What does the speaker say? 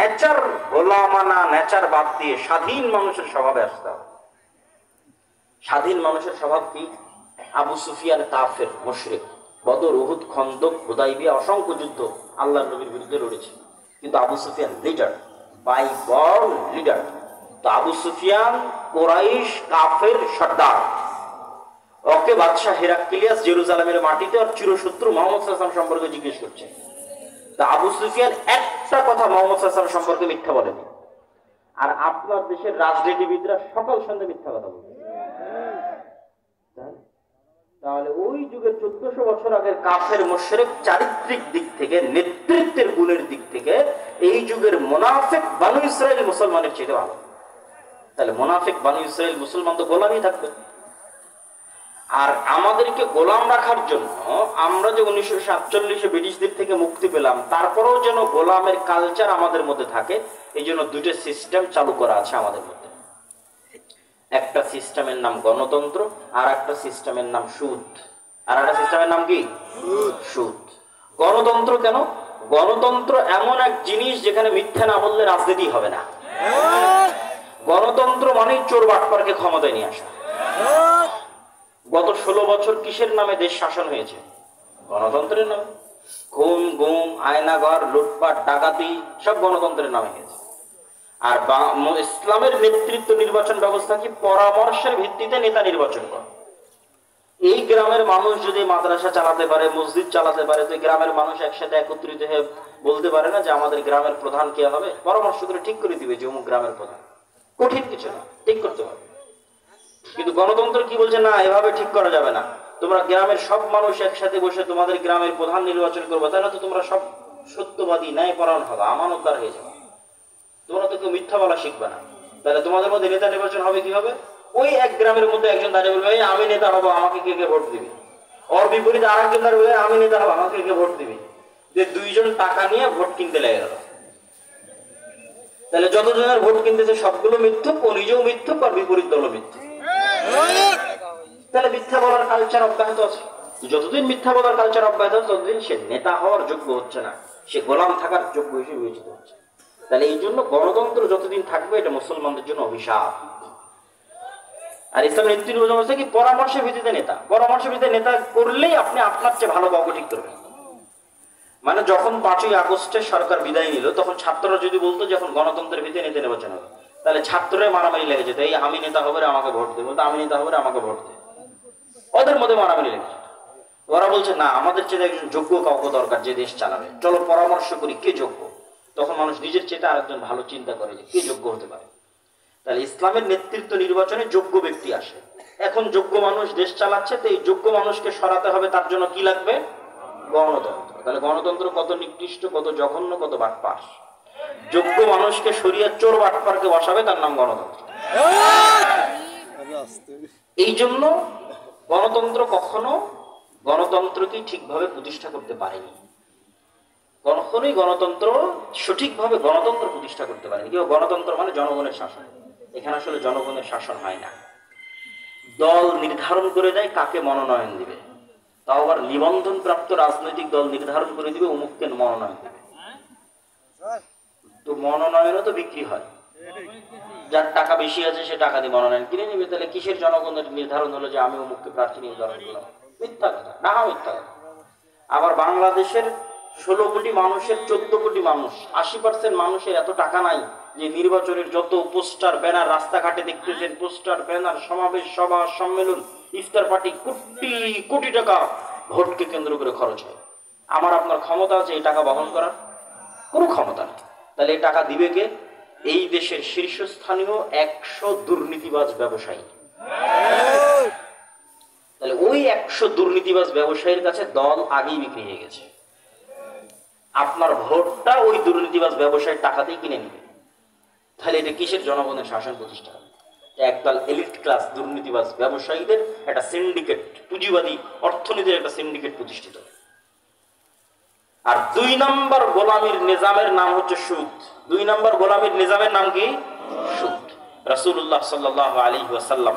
Nature গোলামানা, nature বাদ দিয়ে স্বাধীন মানুষের স্বভাবে আসতে হবে। স্বাধীন মানুষের স্বভাব কি? আবু সুফিয়ান কাফের, মুশরিক, বদর, উহুদ, খন্দক, হুদাইবিয়া, অসংখ্য যুদ্ধ আল্লাহর নবীর বিরুদ্ধে লড়েছে, কিন্তু Abu Sufyan leader, by born leader. তো আবু সুফিয়ান কুরাইশ কাফের সর্দার, ওকে বাদশাহ হেরাক্লিয়াস জেরুজালেমের মাটিতে আর চিরশত্রু মুহাম্মদ সাল্লাল্লাহু আলাইহি ওয়াসাল্লাম সম্পর্কে জিজ্ঞেস করছে। তা আবু সুফিয়ান একটা কথা মুহাম্মদ সাল্লাল্লাহু আলাইহি ওয়াসাল্লাম সম্পর্কে মিথ্যা বলেনি। আর আপনার দেশের রাজনীতিবিদরা সকাল সন্ধ্যা মিথ্যা কথা বলে। তাহলে ওই যুগের 1400 বছর আগের কাফের মুশরিক চারিত্রিক দিক থেকে, নেতৃত্বের গুণের দিক থেকে এই যুগের মুনাফিক বানু ইসরাইল মুসলমানের চেয়ে ভালো। তাহলে মুনাফিক বানু ইসরাইল মুসলমান তো গোলামই থাকবে। আর আমাদেরকে গোলাম রাখার জন্য আমরা যে 1947 ব্রিটিশদের থেকে মুক্তি পেলাম, তারপরেও যেন গোলামের কালচার আমাদের মধ্যে থাকে, এই জন্য দুটো সিস্টেম চালু করা আছে আমাদের মধ্যে। একটা সিস্টেমের নাম গণতন্ত্র, আর একটা সিস্টেমের নাম সুদ। আর একটা সিস্টেমের নাম কি? সুদ। গণতন্ত্র কেন? গণতন্ত্র এমন এক জিনিস যেখানে মিথ্যা না বললে রাজনীতি হবে না। গণতন্ত্র মানেই চোর বাটপারকে ক্ষমতায় নিয়ে আসা। গত 16 বছর কিসের নামে দেশ শাসন হয়েছে? গণতন্ত্রের নামে। খুন, গুম, আয়নাঘর, লুটপাট, ডাকাতি সব গণতন্ত্রের নামে হয়েছে। আর ইসলামের নেতৃত্ব নির্বাচন ব্যবস্থা কি? পরামর্শের ভিত্তিতে নেতা নির্বাচন করে। এই গ্রামের মানুষ যদি মাদ্রাসা চালাতে পারে, মসজিদ চালাতে পারে, তো গ্রামের মানুষ একসাথে একত্রিত হয়ে বলতে পারে না যে আমাদের গ্রামের প্রধান কে হবে? পরামর্শ করে ঠিক করে দিবে যে অমুক গ্রামের প্রধান। কঠিন কিছু না, ঠিক করতে পারবে। কিন্তু গণতন্ত্র কি বলছে? না, এভাবে ঠিক করা যাবে না। তোমরা গ্রামের সব মানুষ একসাথে বসে তোমাদের গ্রামের প্রধান নির্বাচন করবে, তাহলে তো তোমরা সব সত্যবাদী, ন্যায়পরায়ণ হবে, আমানতদার হয়ে যাবে। তোমরা তো কেউ মিথ্যা বলা শিখবে না। তাহলে তোমাদের মধ্যে নেতা নির্বাচন হবে কি হবে? ওই এক গ্রামের মধ্যে একজন দাঁড়িয়ে বলবে আমি নেতা হবো, আমাকে কে কে ভোট দিবি। ওর বিপরীতে আর একজন দাঁড়িয়ে বলবে আমি নেতা হবো, আমাকে কে ভোট দিবি। যে দুইজন টাকা নিয়ে ভোট কিনতে লেগে গেল। তাহলে যতজনের ভোট কিনতেছে সবগুলো মিথ্যুক, ও নিজেও মিথ্যুক, আর বিপরীত দলও মিথ্যুক। তাহলে মিথ্যা বলার কালচার অব্যাহত আছে। যতদিন মিথ্যা বলার কালচার অব্যাহত আছে, ততদিন সে নেতা হওয়ার যোগ্য হচ্ছে না, সে গোলাম থাকার যোগ্য হিসেবে বিবেচিত হচ্ছে। তাহলে এই জন্য গণতন্ত্র যতদিন থাকবে এটা মুসলমানদের জন্য অভিশাপ। আর ইসলাম নেতৃত্ব ব্যবস্থা কি? পরামর্শের ভিত্তিতে নেতা। পরামর্শের ভিত্তিতে নেতা করলেই আপনি আপনার চেয়ে ভালো কাউকে ঠিক করবেন। মানে যখন 5ই আগস্টে সরকার বিদায় নিল, তখন ছাত্ররা যদি বলতো যখন গণতন্ত্রের ভিত্তিতে নেতা নির্বাচন হবে, তাহলে ছাত্ররা মারামারি লেগে যেত, এই আমি নেতা হবে আমাকে ভোট দেবো, আমি নেতা হবে আমাকে ভোট দেবে। ওদের মধ্যে মারামারি লেগে যেত। ওরা বলছে না, আমাদের চেয়ে একজন যোগ্য কাউকে দরকার যে দেশ চালাবে, চলো পরামর্শ করি কে যোগ্য। তখন মানুষ নিজের চেয়ে আরেকজন ভালো চিন্তা করে যে কে যোগ্য হতে পারে। তাহলে ইসলামের নেতৃত্ব নির্বাচনে যোগ্য ব্যক্তি আসে। এখন যোগ্য মানুষ দেশ চালাচ্ছে, তো এই যোগ্য মানুষকে সরাতে হবে, তার জন্য কি লাগবে? গণতন্ত্র। তাহলে গণতন্ত্র কত নিকৃষ্ট, কত জঘন্য, কত বাটপার। যোগ্য মানুষকে সরিয়ে চোর বাটপারকে বসাবে, তার নাম গণতন্ত্র। এই জন্য গণতন্ত্রকে ঠিকভাবে প্রতিষ্ঠা করতে পারেনি। কখনোই গণতন্ত্র সঠিকভাবে গণতন্ত্র প্রতিষ্ঠা করতে পারেনি। কেউ গণতন্ত্র মানে জনগণের শাসন। এখানে আসলে জনগণের শাসন হয় না। দল নির্ধারণ করে দেয় কাকে মনোনয়ন দিবে, তাও আবার নিবন্ধন প্রাপ্ত রাজনৈতিক দল নির্ধারণ করে দিবে অমুককে মনোনয়ন দিবে। তো মনোনয়নও তো বিক্রি হয়, যার টাকা বেশি আছে সে টাকা দিয়ে মনোনয়ন কিনে নিবে। তাহলে কিসের জনগণের নির্ধারণ হলো যে আমি অমুককে প্রার্থী নির্ধারণ করলাম? মিথ্যা কথা, না মিথ্যা কথা। আবার বাংলাদেশের 16 কোটি মানুষের 14 কোটি মানুষ, 80% মানুষের এত টাকা নাই যে নির্বাচনের যত পোস্টার ব্যানার রাস্তাঘাটে দেখতেছেন, পোস্টার ব্যানার, সমাবেশ, সভা, সম্মেলন, ইফতার পার্টি, কোটি কোটি টাকা ভোটকে কেন্দ্র করে খরচ হয়। আমার আপনার ক্ষমতা আছে এই টাকা বহন করার? কোনো ক্ষমতা নেই। তাহলে এই টাকা দিবে কে? এই দেশের শীর্ষস্থানীয় 100 দুর্নীতিবাজ ব্যবসায়ী। তাহলে ওই 100 দুর্নীতিবাজ ব্যবসায়ীর কাছে দল আগেই বিক্রি হয়ে গেছে। আপনার ভোটটা ওই দুর্নীতিবাজ ব্যবসায়ীর টাকাতেই কিনে নিবে। তাহলে এটা কিসের জনগণের শাসন প্রতিষ্ঠা? একদল এলিট ক্লাস দুর্নীতিবাজ ব্যবসায়ীদের একটা সিন্ডিকেট, পুঁজিবাদী অর্থনীতির একটা সিন্ডিকেট প্রতিষ্ঠিত। আর 2 নম্বর গোলামীর নিজামের নাম হচ্ছে সুদ। 2 নম্বর গোলামীর নিজামের নাম কি? সুদ। রাসূলুল্লাহ সাল্লাল্লাহু আলাইহি ওয়াসাল্লাম